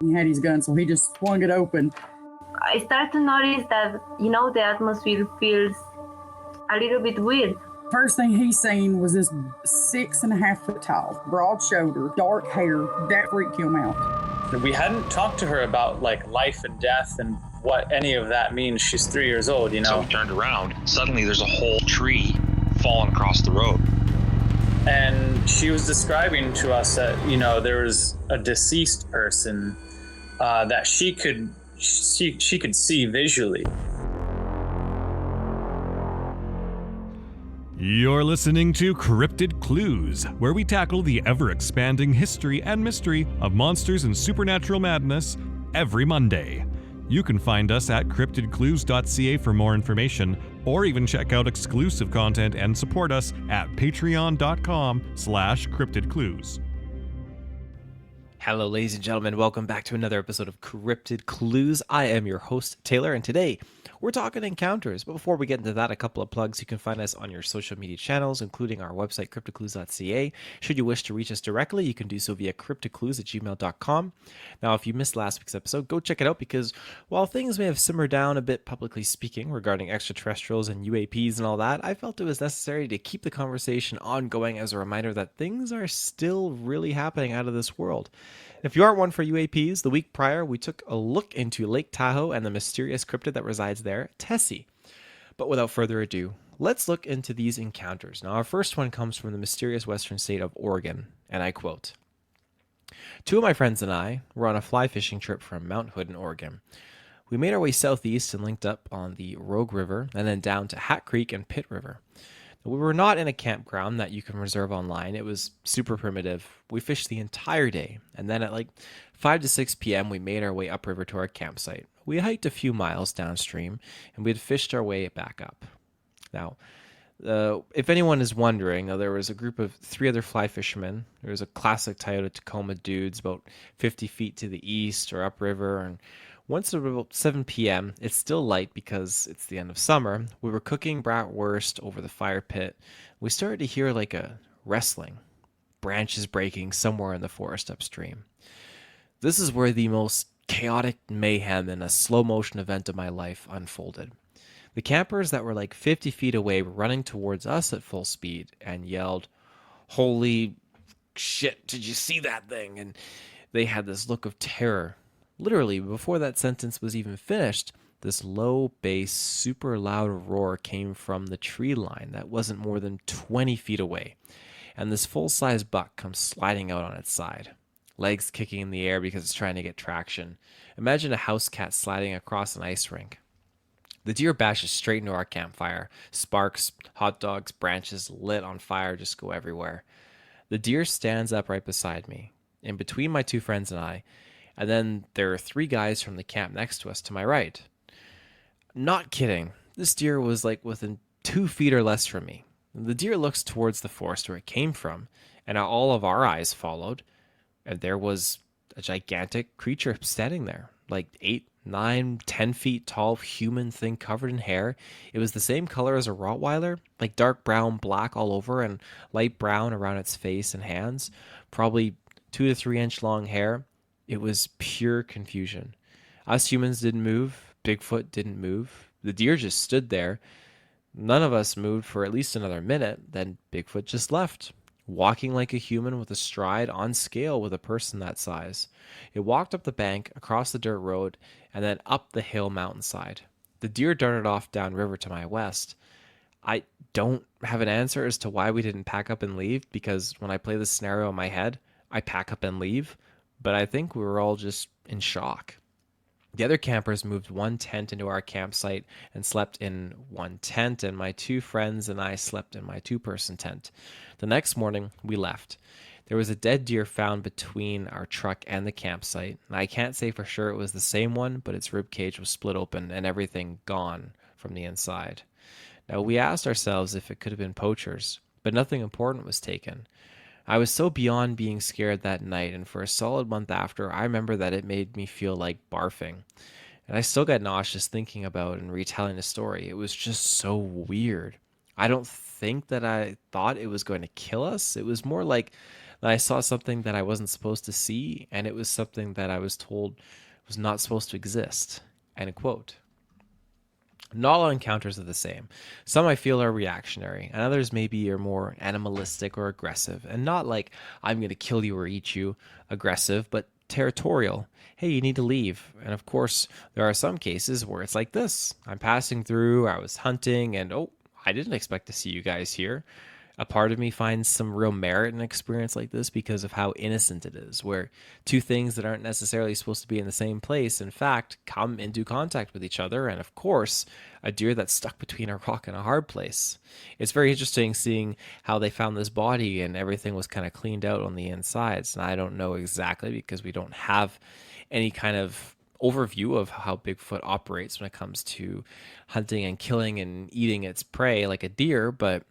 He had his gun, so he just swung it open. I start to notice that, the atmosphere feels a little bit weird. First thing he seen was this 6.5 foot tall, broad shoulder, dark hair. That freaked him out. We hadn't talked to her about like life and death and what any of that means. She's 3 years old, So we turned around. Suddenly there's a whole tree falling across the road. And she was describing to us that, there was a deceased person that she could see visually. You're listening to Cryptid Clues, where we tackle the ever-expanding history and mystery of monsters and supernatural madness every Monday. You can find us at CryptidClues.ca for more information, or even check out exclusive content and support us at patreon.com/CryptidClues. Hello, ladies and gentlemen. Welcome back to another episode of Cryptid Clues. I am your host, Taylor, and today we're talking encounters. But before we get into that, a couple of plugs. You can find us on your social media channels, including our website, CryptidClues.ca. Should you wish to reach us directly, you can do so via CryptidClues@gmail.com. Now, if you missed last week's episode, go check it out because while things may have simmered down a bit publicly speaking regarding extraterrestrials and UAPs and all that, I felt it was necessary to keep the conversation ongoing as a reminder that things are still really happening out of this world. If you aren't one for UAPs, the week prior, we took a look into Lake Tahoe and the mysterious cryptid that resides there, Tessie. But without further ado, let's look into these encounters. Now, our first one comes from the mysterious western state of Oregon, and I quote, "Two of my friends and I were on a fly fishing trip from Mount Hood in Oregon. We made our way southeast and linked up on the Rogue River and then down to Hat Creek and Pitt River. We were not in a campground that you can reserve online. It was super primitive. We fished the entire day, and then at like 5 to 6 p.m., we made our way upriver to our campsite. We hiked a few miles downstream, and we had fished our way back up. Now, if anyone is wondering, there was a group of 3 other fly fishermen. There was a classic Toyota Tacoma dudes about 50 feet to the east or upriver, and once at about 7 p.m., it's still light because it's the end of summer. We were cooking bratwurst over the fire pit. We started to hear like a wrestling, branches breaking somewhere in the forest upstream. This is where the most chaotic mayhem in a slow motion event of my life unfolded. The campers that were like 50 feet away were running towards us at full speed and yelled, 'Holy shit, did you see that thing?' And they had this look of terror. Literally, before that sentence was even finished, this low bass, super loud roar came from the tree line that wasn't more than 20 feet away. And this full-size buck comes sliding out on its side, legs kicking in the air because it's trying to get traction. Imagine a house cat sliding across an ice rink. The deer bashes straight into our campfire. Sparks, hot dogs, branches lit on fire just go everywhere. The deer stands up right beside me, in between my 2 friends and I, and then there are 3 guys from the camp next to us to my right. Not kidding. This deer was like within 2 feet or less from me. The deer looks towards the forest where it came from, and all of our eyes followed, and there was a gigantic creature standing there, like 8, 9, 10 feet tall human thing covered in hair. It was the same color as a Rottweiler, like dark brown, black all over, and light brown around its face and hands, probably 2 to 3 inch long hair. It was pure confusion. Us humans didn't move. Bigfoot didn't move. The deer just stood there. None of us moved for at least another minute. Then Bigfoot just left, walking like a human with a stride on scale with a person that size. It walked up the bank, across the dirt road, and then up the hill mountainside. The deer darted off downriver to my west. I don't have an answer as to why we didn't pack up and leave, because when I play this scenario in my head, I pack up and leave. But I think we were all just in shock. The other campers moved 1 tent into our campsite and slept in 1 tent, and my 2 friends and I slept in my 2-person tent. The next morning, we left. There was a dead deer found between our truck and the campsite, and I can't say for sure it was the same one, but its rib cage was split open and everything gone from the inside. Now, we asked ourselves if it could have been poachers, but nothing important was taken. I was so beyond being scared that night, and for a solid month after, I remember that it made me feel like barfing. And I still got nauseous thinking about and retelling the story. It was just so weird. I don't think that I thought it was going to kill us. It was more like that I saw something that I wasn't supposed to see, and it was something that I was told was not supposed to exist. End quote. Not all encounters are the same. Some I feel are reactionary, and others maybe are more animalistic or aggressive, and not like I'm going to kill you or eat you aggressive, but territorial. Hey, you need to leave. And of course, there are some cases where it's like this. I'm passing through, I was hunting, and oh, I didn't expect to see you guys here. A part of me finds some real merit in an experience like this because of how innocent it is, where two things that aren't necessarily supposed to be in the same place, in fact, come into contact with each other, and of course, a deer that's stuck between a rock and a hard place. It's very interesting seeing how they found this body and everything was kind of cleaned out on the insides, and I don't know exactly because we don't have any kind of overview of how Bigfoot operates when it comes to hunting and killing and eating its prey like a deer, but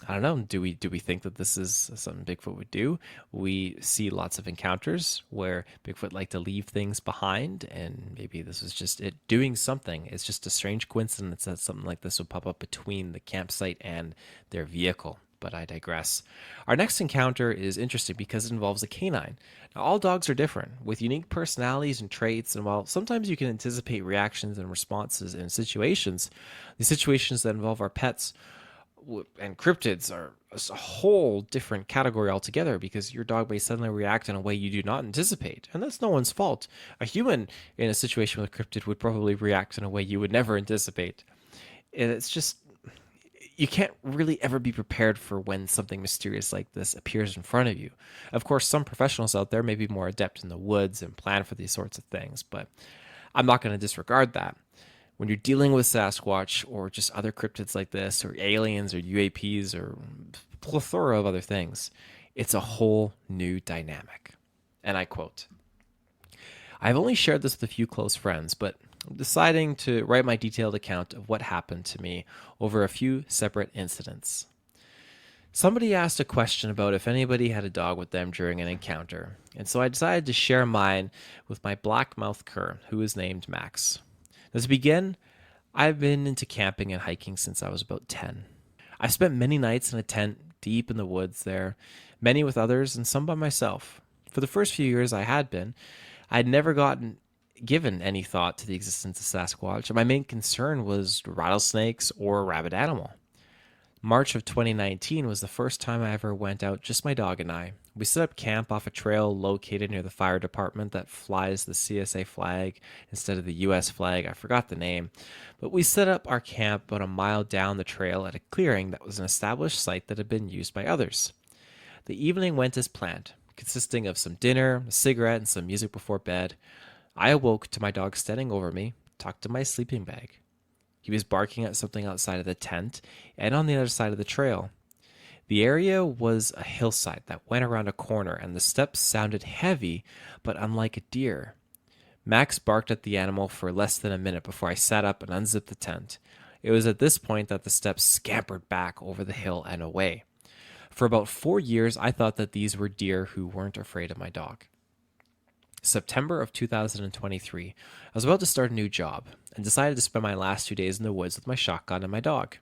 I don't know. Do we think that this is something Bigfoot would do? We see lots of encounters where Bigfoot like to leave things behind, and maybe this was just it doing something. It's just a strange coincidence that something like this would pop up between the campsite and their vehicle. But I digress. Our next encounter is interesting because it involves a canine. Now, all dogs are different, with unique personalities and traits, and while sometimes you can anticipate reactions and responses in situations, the situations that involve our pets and cryptids are a whole different category altogether because your dog may suddenly react in a way you do not anticipate, and that's no one's fault. A human in a situation with a cryptid would probably react in a way you would never anticipate. It's just, you can't really ever be prepared for when something mysterious like this appears in front of you. Of course, some professionals out there may be more adept in the woods and plan for these sorts of things, but I'm not going to disregard that. When you're dealing with Sasquatch or just other cryptids like this, or aliens or UAPs or plethora of other things, it's a whole new dynamic. And I quote, I've only shared this with a few close friends, but I'm deciding to write my detailed account of what happened to me over a few separate incidents. Somebody asked a question about if anybody had a dog with them during an encounter, and so I decided to share mine with my black-mouthed cur, who is named Max. Now, to begin, I've been into camping and hiking since I was about 10. I've spent many nights in a tent deep in the woods there, many with others and some by myself. For the first few years I had never given any thought to the existence of Sasquatch, and my main concern was rattlesnakes or a rabid animal. March of 2019 was the first time I ever went out, just my dog and I. We set up camp off a trail located near the fire department that flies the CSA flag instead of the US flag. I forgot the name. But we set up our camp about a mile down the trail at a clearing that was an established site that had been used by others. The evening went as planned, consisting of some dinner, a cigarette, and some music before bed. I awoke to my dog standing over me, tucked in my sleeping bag. He was barking at something outside of the tent and on the other side of the trail. The area was a hillside that went around a corner, and the steps sounded heavy, but unlike a deer. Max barked at the animal for less than a minute before I sat up and unzipped the tent. It was at this point that the steps scampered back over the hill and away. For about 4 years, I thought that these were deer who weren't afraid of my dog. September of 2023, I was about to start a new job and decided to spend my last 2 days in the woods with my shotgun and my dog.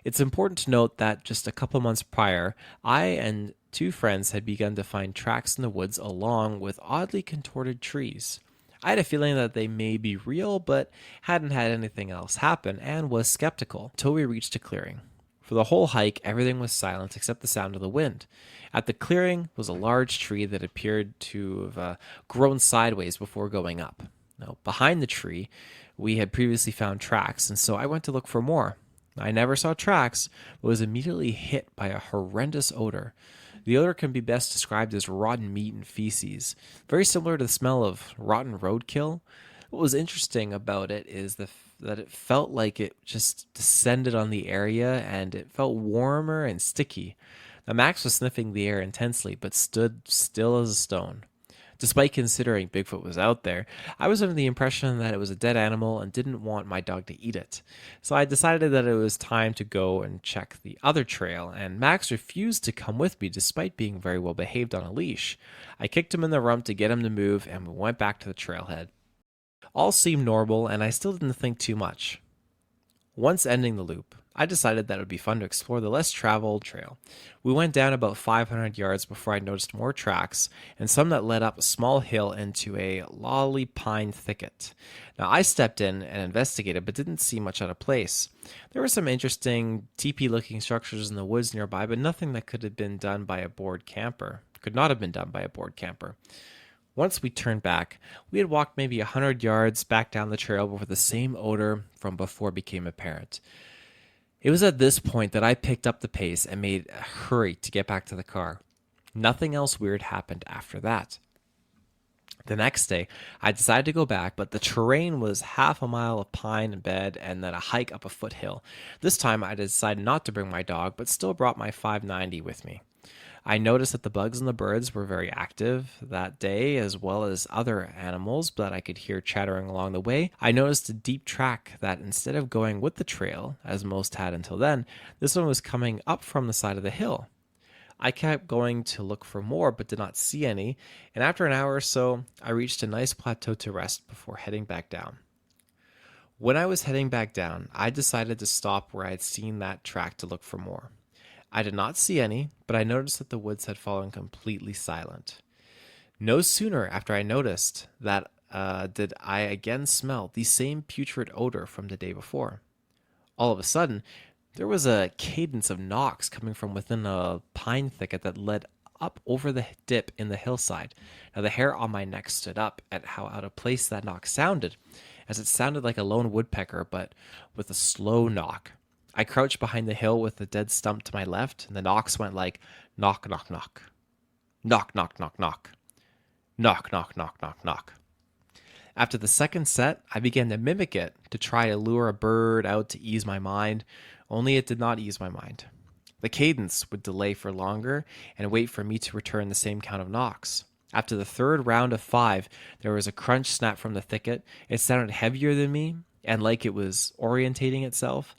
It's important to note that just a couple months prior, I and 2 friends had begun to find tracks in the woods along with oddly contorted trees. I had a feeling that they may be real, but hadn't had anything else happen and was skeptical until we reached a clearing. For the whole hike, everything was silent except the sound of the wind. At the clearing was a large tree that appeared to have grown sideways before going up. Now, behind the tree, we had previously found tracks, and so I went to look for more. I never saw tracks, but was immediately hit by a horrendous odor. The odor can be best described as rotten meat and feces, very similar to the smell of rotten roadkill. What was interesting about it is that it felt like it just descended on the area, and it felt warmer and sticky. Now, Max was sniffing the air intensely, but stood still as a stone. Despite considering Bigfoot was out there, I was under the impression that it was a dead animal and didn't want my dog to eat it. So I decided that it was time to go and check the other trail, and Max refused to come with me despite being very well behaved on a leash. I kicked him in the rump to get him to move, and we went back to the trailhead. All seemed normal, and I still didn't think too much. Once ending the loop, I decided that it would be fun to explore the less traveled trail. We went down about 500 yards before I noticed more tracks, and some that led up a small hill into a lolly pine thicket. Now, I stepped in and investigated, but didn't see much out of place. There were some interesting teepee-looking structures in the woods nearby, but nothing that could not have been done by a bored camper. Once we turned back, we had walked maybe 100 yards back down the trail before the same odor from before became apparent. It was at this point that I picked up the pace and made a hurry to get back to the car. Nothing else weird happened after that. The next day, I decided to go back, but the terrain was half a mile of pine and bed and then a hike up a foothill. This time, I decided not to bring my dog, but still brought my 590 with me. I noticed that the bugs and the birds were very active that day, as well as other animals that I could hear chattering along the way. I noticed a deep track that instead of going with the trail, as most had until then, this one was coming up from the side of the hill. I kept going to look for more, but did not see any, and after an hour or so, I reached a nice plateau to rest before heading back down. When I was heading back down, I decided to stop where I had seen that track to look for more. I did not see any, but I noticed that the woods had fallen completely silent. No sooner after I noticed that did I again smell the same putrid odor from the day before. All of a sudden, there was a cadence of knocks coming from within a pine thicket that led up over the dip in the hillside. Now the hair on my neck stood up at how out of place that knock sounded, as it sounded like a lone woodpecker, but with a slow knock. I crouched behind the hill with the dead stump to my left, and the knocks went like knock, knock, knock. Knock, knock, knock, knock. Knock, knock, knock, knock, knock. After the second set, I began to mimic it to try to lure a bird out to ease my mind, only it did not ease my mind. The cadence would delay for longer and wait for me to return the same count of knocks. After the third round of 5, there was a crunch snap from the thicket. It sounded heavier than me, and like it was orientating itself.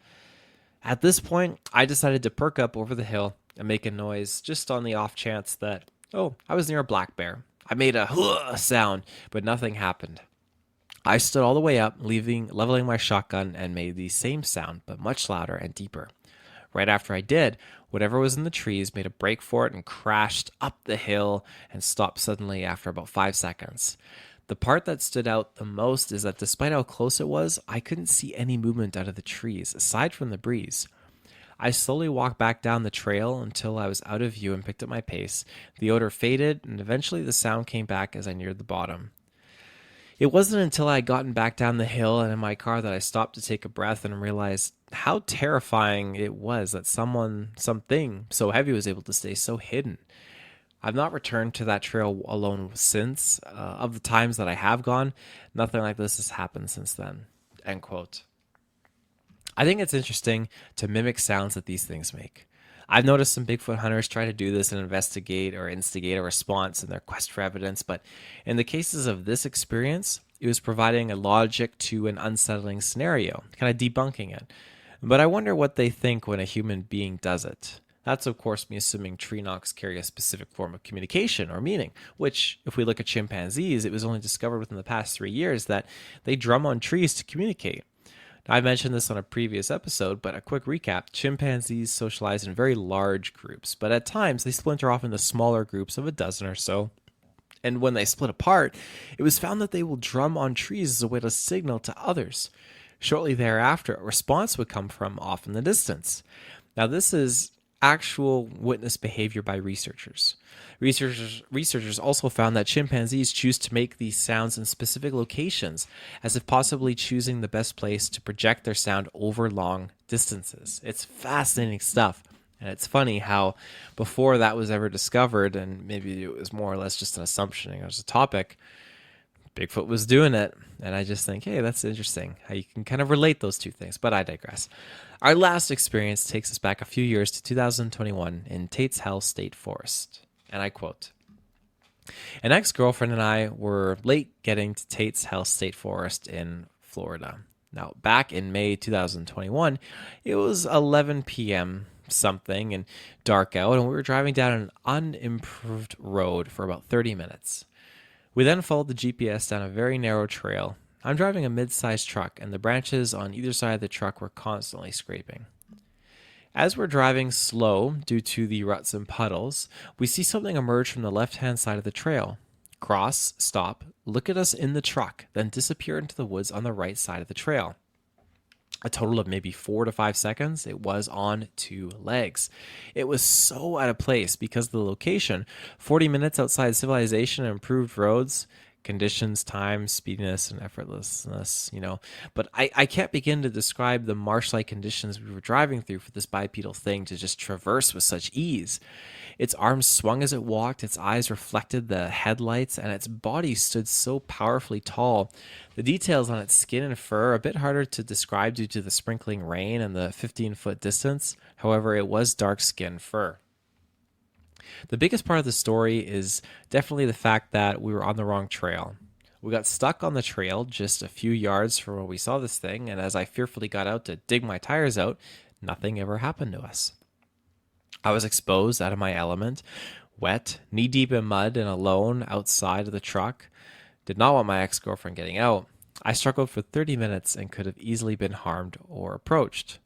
At this point, I decided to perk up over the hill and make a noise just on the off chance that, I was near a black bear. I made a "huh" sound, but nothing happened. I stood all the way up, leveling my shotgun, and made the same sound, but much louder and deeper. Right after I did, whatever was in the trees made a break for it and crashed up the hill and stopped suddenly after about 5 seconds. The part that stood out the most is that despite how close it was, I couldn't see any movement out of the trees, aside from the breeze. I slowly walked back down the trail until I was out of view and picked up my pace. The odor faded, and eventually the sound came back as I neared the bottom. It wasn't until I had gotten back down the hill and in my car that I stopped to take a breath and realized how terrifying it was that something so heavy was able to stay so hidden. I've not returned to that trail alone since. Of the times that I have gone, nothing like this has happened since then. End quote. I think it's interesting to mimic sounds that these things make. I've noticed some Bigfoot hunters try to do this and investigate or instigate a response in their quest for evidence, but in the cases of this experience, it was providing a logic to an unsettling scenario, kind of debunking it. But I wonder what they think when a human being does it. That's, of course, me assuming tree knocks carry a specific form of communication or meaning, which, if we look at chimpanzees, it was only discovered within the past 3 years that they drum on trees to communicate. Now, I mentioned this on a previous episode, but a quick recap. Chimpanzees socialize in very large groups, but at times they splinter off into smaller groups of a dozen or so. And when they split apart, it was found that they will drum on trees as a way to signal to others. Shortly thereafter, a response would come from off in the distance. Now, this is actual witness behavior by researchers. Researchers also found that chimpanzees choose to make these sounds in specific locations, as if possibly choosing the best place to project their sound over long distances. It's fascinating stuff. And it's funny how before that was ever discovered, and maybe it was more or less just an assumption, it was a topic, Bigfoot was doing it. And I just think, hey, that's interesting how you can kind of relate those two things. But I digress. Our last experience takes us back a few years to 2021 in Tate's Hell State Forest. And I quote, "An ex-girlfriend and I were late getting to Tate's Hell State Forest in Florida. Now, back in May 2021, it was 11 p.m. something and dark out, and we were driving down an unimproved road for about 30 minutes. We then followed the GPS down a very narrow trail. I'm driving a mid-sized truck, and the branches on either side of the truck were constantly scraping. As we're driving slow due to the ruts and puddles, we see something emerge from the left-hand side of the trail. Cross, stop, look at us in the truck, then disappear into the woods on the right side of the trail. A total of maybe 4 to 5 seconds, it was on 2 legs. It was so out of place because of the location. 40 minutes outside civilization and improved roads, conditions, time, speediness, and effortlessness, But I can't begin to describe the marsh-like conditions we were driving through for this bipedal thing to just traverse with such ease. Its arms swung as it walked, its eyes reflected the headlights, and its body stood so powerfully tall. The details on its skin and fur are a bit harder to describe due to the sprinkling rain and the 15-foot distance. However, it was dark skin fur. The biggest part of the story is definitely the fact that we were on the wrong trail. We got stuck on the trail just a few yards from where we saw this thing, and as I fearfully got out to dig my tires out, nothing ever happened to us. I was exposed out of my element, wet, knee-deep in mud, and alone outside of the truck. Did not want my ex-girlfriend getting out. I struggled for 30 minutes and could have easily been harmed or approached.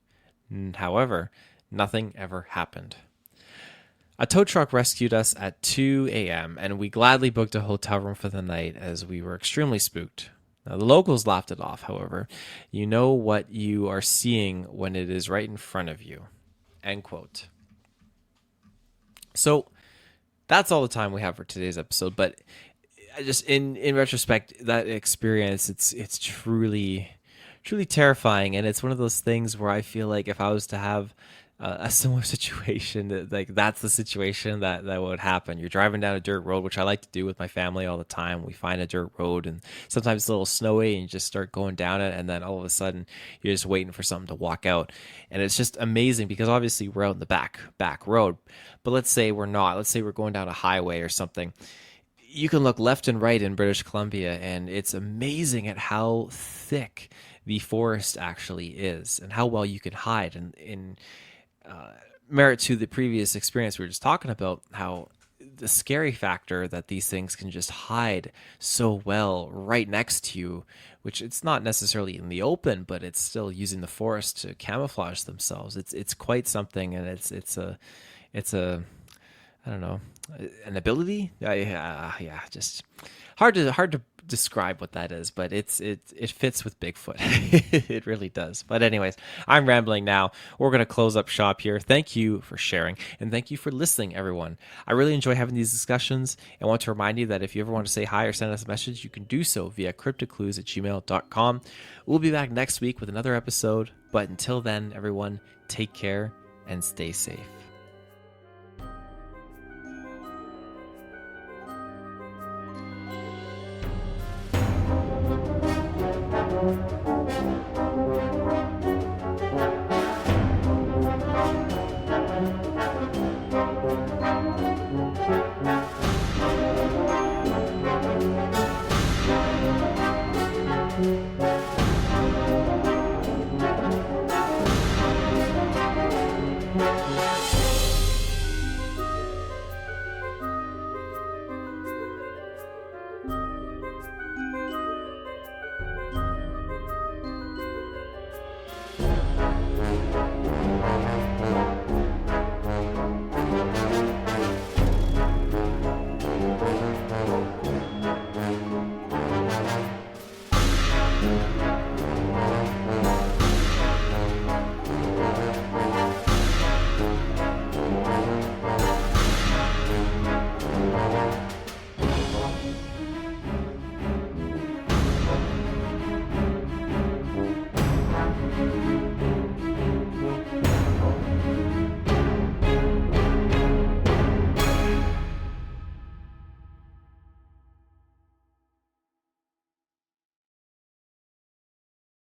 However, nothing ever happened. A tow truck rescued us at 2 a.m., and we gladly booked a hotel room for the night as we were extremely spooked. Now, the locals laughed it off, however. You know what you are seeing when it is right in front of you. End quote. So that's all the time we have for today's episode, but just in retrospect, that experience, it's truly terrifying, and it's one of those things where I feel like if I was to have a similar situation, that's the situation that would happen. You're driving down a dirt road, which I like to do with my family all the time. We find a dirt road, and sometimes it's a little snowy, and you just start going down it, and then all of a sudden you're just waiting for something to walk out, and it's just amazing because obviously we're out in the back road. But let's say we're not. Let's say we're going down a highway or something. You can look left and right in British Columbia, and it's amazing at how thick the forest actually is and how well you can hide. And in merit to the previous experience we were just talking about, how the scary factor that these things can just hide so well right next to you, which it's not necessarily in the open, but it's still using the forest to camouflage themselves. It's quite something, and it's a I don't know, an ability. Just hard to describe what that is, but it fits with Bigfoot. It really does. But anyways, I'm rambling now. We're going to close up shop here. Thank you for sharing, and thank you for listening, everyone. I really enjoy having these discussions, and want to remind you that if you ever want to say hi or send us a message, you can do so via CryptidClues@gmail.com. We'll be back next week with another episode, but until then, everyone, take care and stay safe. Thank you.